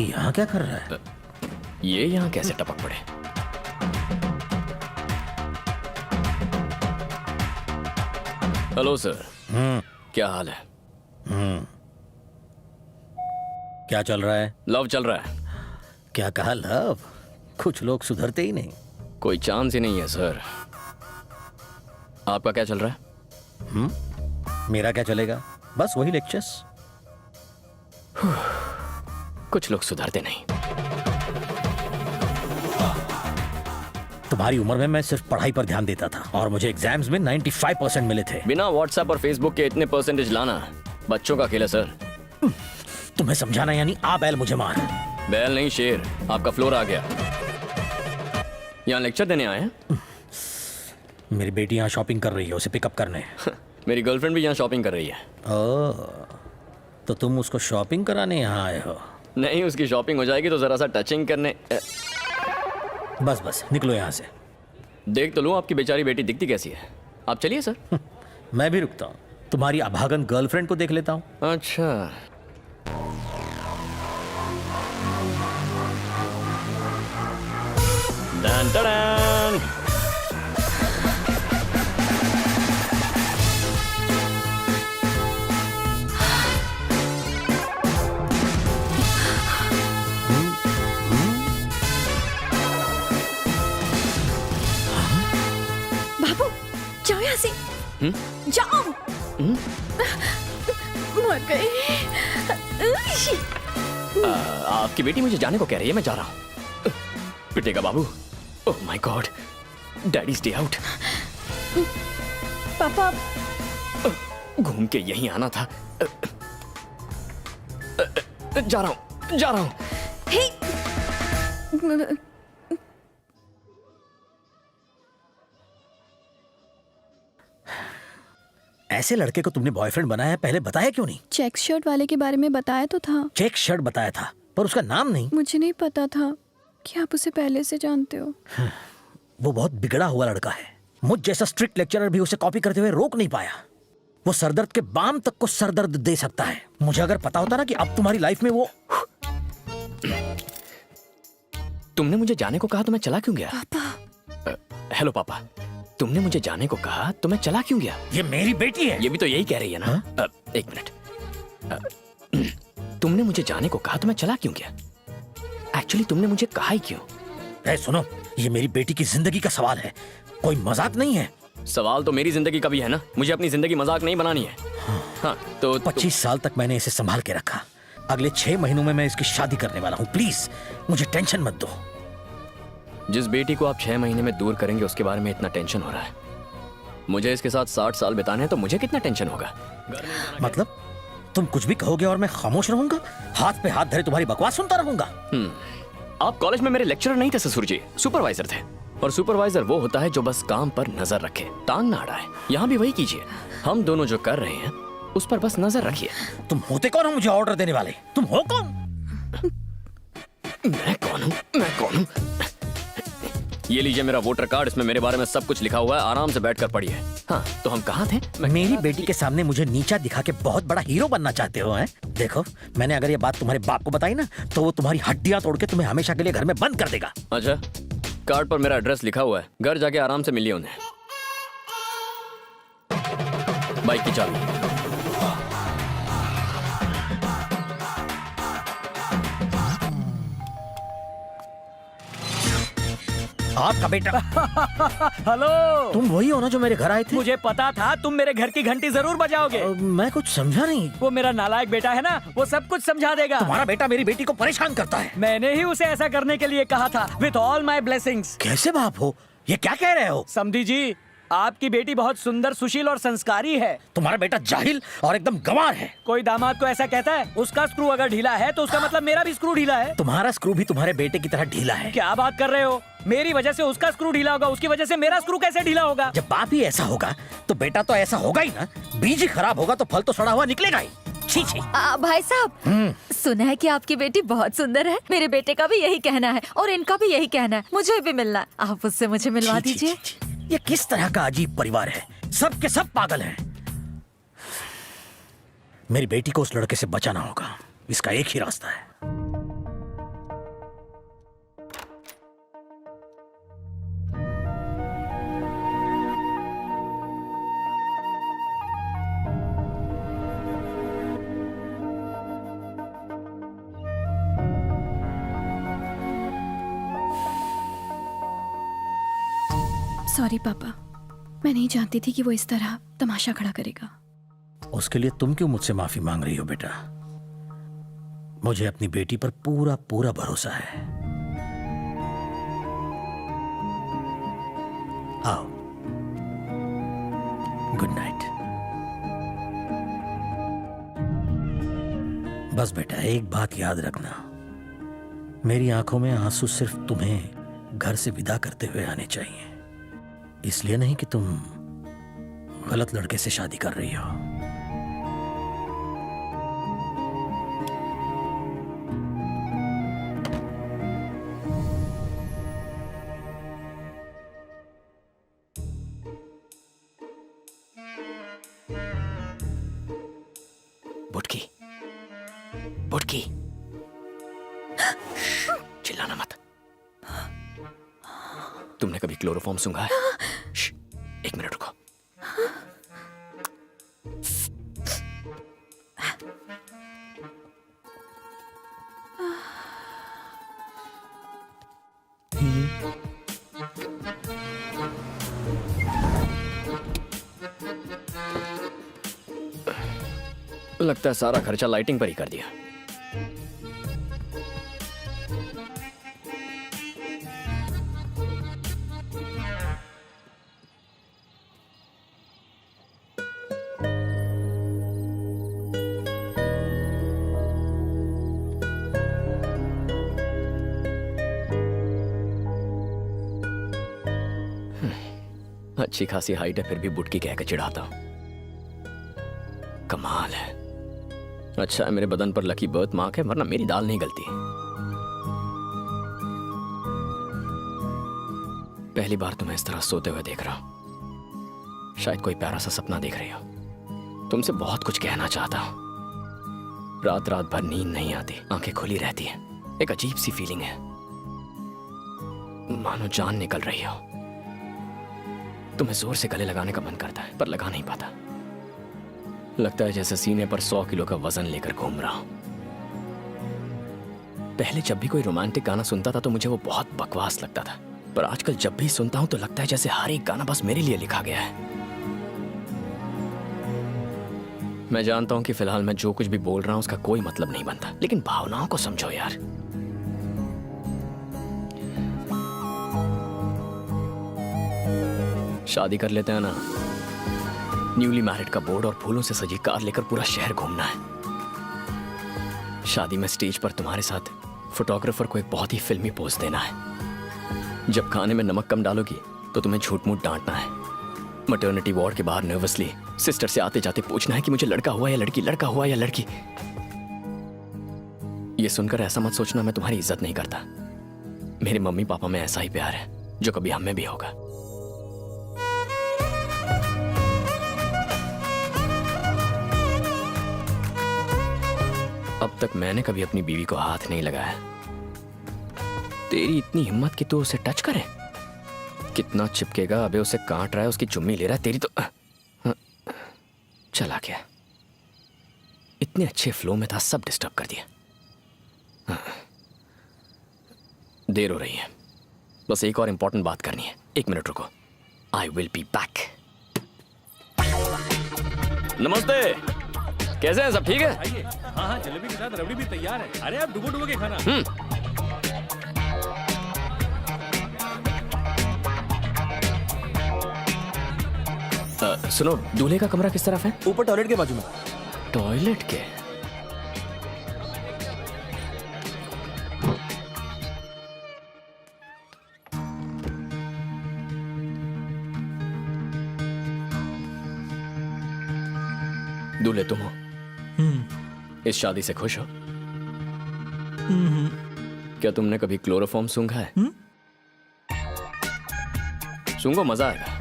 ये यहाँ क्या कर रहा है? ये यहाँ कैसे टपक पड़े? Hello sir. क्या हाल है? क्या चल रहा है? लव चल रहा है। क्या कहा लव? कुछ लोग सुधरते ही नहीं। कोई चांस ही नहीं है सर। आपका क्या चल रहा है? मेरा क्या चलेगा? बस वही लेक्चर्स। कुछ लोग सुधरते नहीं। तुम्हारी उम्र में मैं सिर्फ पढ़ाई पर ध्यान देता था और मुझे एग्जाम्स में 95% मिले थे। बिना व्हाट्सएप और फेसबुक के इतने परसेंटेज लाना बच्चों का खेल है सर। तुम्हें समझाना यानी आ बैल मुझे मार। बैल नहीं शेर। आपका फ्लोर आ गया। यहाँ लेक्चर देने आए हैं? मेरी बेटी यहाँ शॉपिंग कर रही है, उसे पिकअप करने। मेरी गर्लफ्रेंड भी यहाँ शॉपिंग कर रही है। ओह, तो तुम उसको शॉपिंग कराने यहाँ आए हो? नहीं, उसकी शॉपिंग हो जाएगी तो जरा सा टचिंग करने। बस बस निकलो यहाँ से। देख तो लूं आपकी बेचारी बेटी दिखती कैसी है। आप चलिए सर। मैं भी रुकता हूँ। तुम्हारी अभागन गर्लफ्रेंड को देख लेता हूँ। अच्छा। Done done. बाबू जाओ यहाँ से। जाओ। मर गई। आपकी बेटी मुझे जाने को कह रही है, मैं जा रहा हूँ। पिटेगा बाबू। Oh my God, daddy stay out. पापा घूम के यहीं आना था। जा रहा हूँ, जा रहा हूँ। हे ऐसे लड़के को तुमने बॉयफ्रेंड बनाया है, पहले बताया क्यों नहीं? चेक शर्ट वाले के बारे में बताया तो था। चेक शर्ट बताया था पर उसका नाम नहीं। मुझे नहीं पता था कि आप उसे पहले से जानते हो। वो बहुत बिगड़ा हुआ लड़का है। मुझ जैसा स्ट्रिक्ट लेक्चरर भी उसे कॉपी करते हुए रोक नहीं पाया। वो सरदर्द के बाम तक को सरदर्द दे सकता है। मुझे अगर पता होता ना कि अब तुम्हारी लाइफ में वो। तुमने मुझे जाने को कहा तो मैं चला क्यों गया? पापा हेलो पापा, तुमने मुझे जाने को कहा तो मैं चला क्यों गया? ये मेरी बेटी है। ये भी तो यही कह रही है ना। एक मिनट। तुमने मुझे जाने को कहा तो मैं चला क्यों गया? एक्चुअली तुमने मुझे कहा ही क्यों? ए, सुनो, ये मेरी बेटी की जिंदगी का सवाल है, कोई मजाक नहीं है। सवाल तो मेरी जिंदगी का भी है ना। मुझे अपनी जिंदगी मजाक नहीं बनानी है। हाँ तो 25 साल तक मैंने इसे संभाल के रखा। अगले 6 महीनों में मैं इसकी शादी करने वाला हूँ। प्लीज मुझे टेंशन मत दो। जिस बेटी को आप 6 महीने में दूर करेंगे उसके बारे में इतना टेंशन हो रहा है। मुझे इसके साथ 60 साल बिताने हैं तो मुझे कितना टेंशन होगा? मतलब तुम कुछ भी कहोगे और मैं खामोश रहूंगा? हाथ पे हाथ धरे तुम्हारी बकवास सुनता रहूंगा? आप कॉलेज में मेरे लेक्चरर नहीं थे ससुर जी, सुपरवाइजर थे। और सुपरवाइजर वो होता है जो बस काम पर नजर रखे, टांग ना अड़ाए। यहाँ भी वही कीजिए। हम दोनों जो कर रहे हैं उस पर बस नजर रखिए। तुम होते कौन हो मुझे ऑर्डर देने वाले? तुम हो कौन? मैं कौन हूँ? मैं कौन हूँ? ये लीजिए मेरा वोटर कार्ड, इसमें मेरे बारे में सब कुछ लिखा हुआ है। आराम से बैठकर पढ़िए। हाँ तो हम कहाँ थे? मेरी बेटी के सामने मुझे नीचा दिखा के बहुत बड़ा हीरो बनना चाहते हो हैं? देखो, मैंने अगर ये बात तुम्हारे बाप को बताई ना तो वो तुम्हारी हड्डियां तोड़ के तुम्हें हमेशा के लिए घर में बंद कर देगा। अच्छा, कार्ड पर मेरा एड्रेस लिखा हुआ है। घर जाके आराम से मिलिए उन्हें। बाइक की चाबी। आपका बेटा। हेलो, तुम वही हो ना जो मेरे घर आए थे? मुझे पता था तुम मेरे घर की घंटी जरूर बजाओगे। मैं कुछ समझा नहीं। वो मेरा नालायक बेटा है ना, वो सब कुछ समझा देगा। तुम्हारा बेटा मेरी बेटी को परेशान करता है। मैंने ही उसे ऐसा करने के लिए कहा था, विथ ऑल माई ब्लेसिंग्स। कैसे बाप हो? ये क्या कह रहे हो? समधी जी, आपकी बेटी बहुत सुंदर, सुशील और संस्कारी है। तुम्हारा बेटा जाहिल और एकदम गंवार है। कोई दामाद को ऐसा कहता है? उसका स्क्रू अगर ढीला है तो उसका मतलब मेरा भी स्क्रू ढीला है। तुम्हारा स्क्रू भी तुम्हारे बेटे की तरह ढीला है। क्या बात कर रहे हो? मेरी वजह से उसका स्क्रू ढीला होगा, उसकी वजह से मेरा स्क्रू कैसे ढीला होगा? जब बाप ही ऐसा होगा तो बेटा तो ऐसा होगा ही ना। बीज ही खराब होगा तो फल तो सड़ा हुआ निकलेगा ही। छी छी। भाई साहब, सुना है कि आपकी बेटी बहुत सुंदर है। मेरे बेटे का भी यही कहना है और इनका भी यही कहना है। मुझे भी मिलना है, आप उससे मुझे मिलवा छी, छी, दीजिए। छी, छी। ये किस तरह का अजीब परिवार है? सब के सब पागल हैं। मेरी बेटी को उस लड़के से बचाना होगा। इसका एक ही रास्ता है। सॉरी पापा, मैं नहीं जानती थी कि वो इस तरह तमाशा खड़ा करेगा। उसके लिए तुम क्यों मुझसे माफी मांग रही हो बेटा? मुझे अपनी बेटी पर पूरा पूरा भरोसा है। आओ, गुड नाइट। बस बेटा एक बात याद रखना, मेरी आंखों में आंसू सिर्फ तुम्हें घर से विदा करते हुए आने चाहिए, इसलिए नहीं कि तुम गलत लड़के से शादी कर रही हो। बुटकी, बुटकी, चिल्लाना मत। तुमने कभी क्लोरोफॉर्म सूंघा है? श्श, एक मिनट रुको। लगता है सारा खर्चा लाइटिंग पर ही कर दिया। अच्छी खासी हाइट है, फिर भी बुटकी कहकर चिढ़ाता हूं। कमाल है। अच्छा है मेरे बदन पर लकी बर्थ मार्क है, वरना मेरी दाल नहीं गलती। पहली बार तुम्हें इस तरह सोते हुए देख रहा हूं। शायद कोई प्यारा सा सपना देख रही हो। तुमसे बहुत कुछ कहना चाहता हूं। रात रात भर नींद नहीं आती, आंखें खुली रहती हैं। एक अजीब सी फीलिंग है, मानो जान निकल रही हो। तुम्हें जोर से गले लगाने का मन करता है, पर लगा नहीं पाता। लगता है जैसे सीने पर 100 किलो का वजन लेकर घूम रहा हूं। पहले जब भी कोई रोमांटिक गाना सुनता था तो मुझे वो बहुत बकवास लगता था, पर आजकल जब भी सुनता हूं तो लगता है जैसे हर एक गाना बस मेरे लिए लिखा गया है। मैं जानता हूं कि फिलहाल मैं जो कुछ भी बोल रहा हूं उसका कोई मतलब नहीं बनता, लेकिन भावनाओं को समझो यार। शादी कर लेते हैं ना। न्यूली मैरिड का बोर्ड और फूलों से सजी कार लेकर पूरा शहर घूमना है। शादी में स्टेज पर तुम्हारे साथ फोटोग्राफर को एक बहुत ही फिल्मी पोज देना है। जब खाने में नमक कम डालोगी तो तुम्हें झूठ मूठ डांटना है। मैटरनिटी वार्ड के बाहर नर्वसली सिस्टर से आते जाते पूछना है कि मुझे लड़का हुआ या लड़की, लड़का हुआ या लड़की। ये सुनकर ऐसा मत सोचना मैं तुम्हारी इज्जत नहीं करता। मेरे मम्मी पापा में ऐसा ही प्यार है जो कभी हम में भी होगा। अब तक मैंने कभी अपनी बीवी को हाथ नहीं लगाया। तेरी इतनी हिम्मत कि तू उसे टच करे? कितना चिपकेगा? अबे उसे काट रहा है, उसकी चुम्मी ले रहा है। तेरी तो चला गया। इतने अच्छे फ्लो में था, सब डिस्टर्ब कर दिया। देर हो रही है, बस एक और इंपॉर्टेंट बात करनी है। 1 मिनट रुको, आई विल बी बैक। नमस्ते, कैसे हैं सब? ठीक है? आइए। हाँ हाँ, जलेबी के साथ रबड़ी भी तैयार है। अरे आप डुबो डुबो के खाना। सुनो, दूल्हे का कमरा किस तरफ है? ऊपर टॉयलेट के बाजू में। टॉयलेट के? दूल्हे तुम हो? इस शादी से खुश हो? क्या तुमने कभी क्लोरोफॉर्म सूंघा है? सूंघो, मजा आएगा।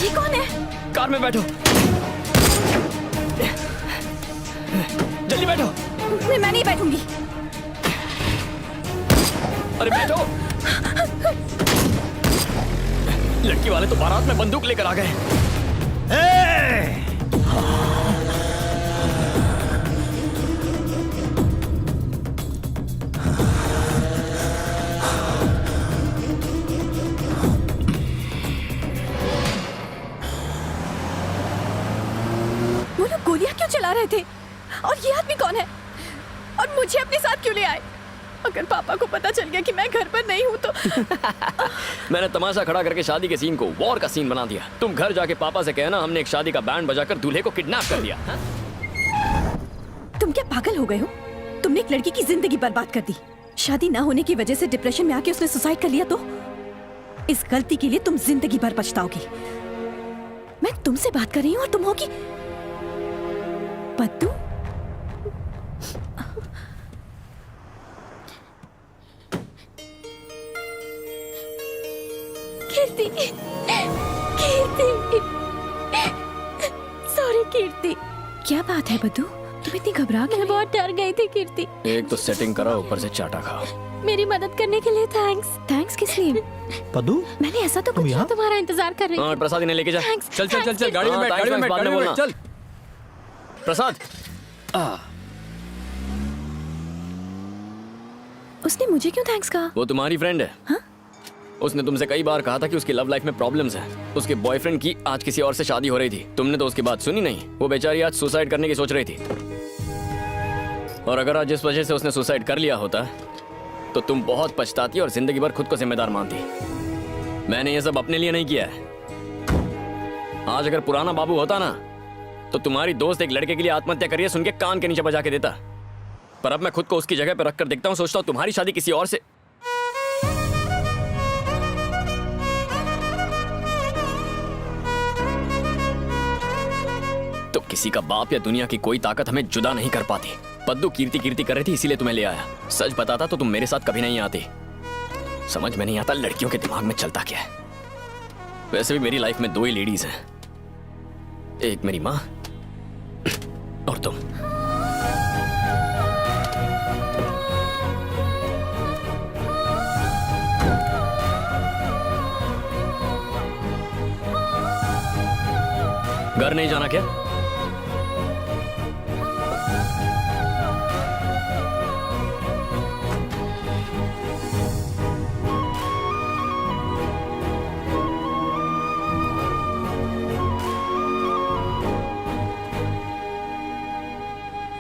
ये कौन है? कार में बैठो, जल्दी बैठो। मैं नहीं बैठूंगी। अरे बैठो। लड़की वाले तो बारात में बंदूक लेकर आ गए। वो लोग गोलियां क्यों चला रहे थे? और ये आदमी कौन है? और मुझे अपने साथ क्यों ले आए? अगर पापा को पता चल गया कि मैं घर पर नहीं हूँ तो मैंने तमाशा खड़ा करके शादी के सीन को वॉर का सीन बना दिया। तुम घर जाके पापा से कहना हमने एक शादी का बैंड बजाकर दूल्हे को किडनैप कर दिया। हाँ? तुम क्या पागल हो गए हो? तुमने एक लड़की की जिंदगी बर्बाद कर दी। शादी ना होने की वजह से डिप्रेशन में आके उसने सुसाइड कर लिया तो इस गलती के लिए तुम जिंदगी भर पछताओगी। मैं तुमसे बात कर रही हूँ और तुम होगी पद्दू। कीर्ति, कीर्ति, सॉरी कीर्ति। क्या बात है बद्दू? तुम इतनी घबरा गई? मैं बहुत डर गई थी कीर्ति। एक तो सेटिंग करा, ऊपर से चाटा खाओ। मेरी मदद करने के लिए थैंक्स। थैंक्स किस लिए? पद्दू, मैंने ऐसा तो कुछ नहीं, तुम्हारा इंतजार कर रही हाँ, हूँ। प्रसाद इन्हें लेके जा। Thanks, चल चल चल thanks, चल, गाड़ी में हाँ, बैठ, गाड़ी में बैठ, बाद में गाड़ी में बोलना। बैठ, चल। प्रसाद, उसने मुझे क्यों थैंक्स कहा? वो तुम्हारी फ्रेंड है। हाँ? उसने तुमसे कई बार कहा था कि उसकी लव लाइफ में प्रॉब्लम्स हैं। उसके बॉयफ्रेंड की आज किसी और से शादी हो रही थी। तुमने तो उसकी बात सुनी नहीं। वो बेचारी आज सुसाइड करने की सोच रही थी। और अगर आज जिस वजह से उसने सुसाइड कर लिया होता तो तुम बहुत पछताती और जिंदगी भर खुद को जिम्मेदार मानती। मैंने ये सब अपने लिए नहीं किया है। आज अगर पुराना बाबू होता ना तो तुम्हारी दोस्त एक लड़के के लिए आत्महत्या करिए सुन के कान के नीचे बजा के देता। पर अब मैं खुद को उसकी जगह पर रखकर देखता हूँ, सोचता हूँ तुम्हारी शादी किसी और से। तो किसी का बाप या दुनिया की कोई ताकत हमें जुदा नहीं कर पाती। पद्दू कीर्ति कीर्ति कर रही थी, इसीलिए तुम्हें ले आया। सच बताता तो तुम मेरे साथ कभी नहीं आती। समझ में नहीं आता लड़कियों के दिमाग में चलता क्या है। वैसे भी मेरी लाइफ में दो ही लेडीज हैं, एक मेरी माँ और तुम। घर नहीं जाना क्या?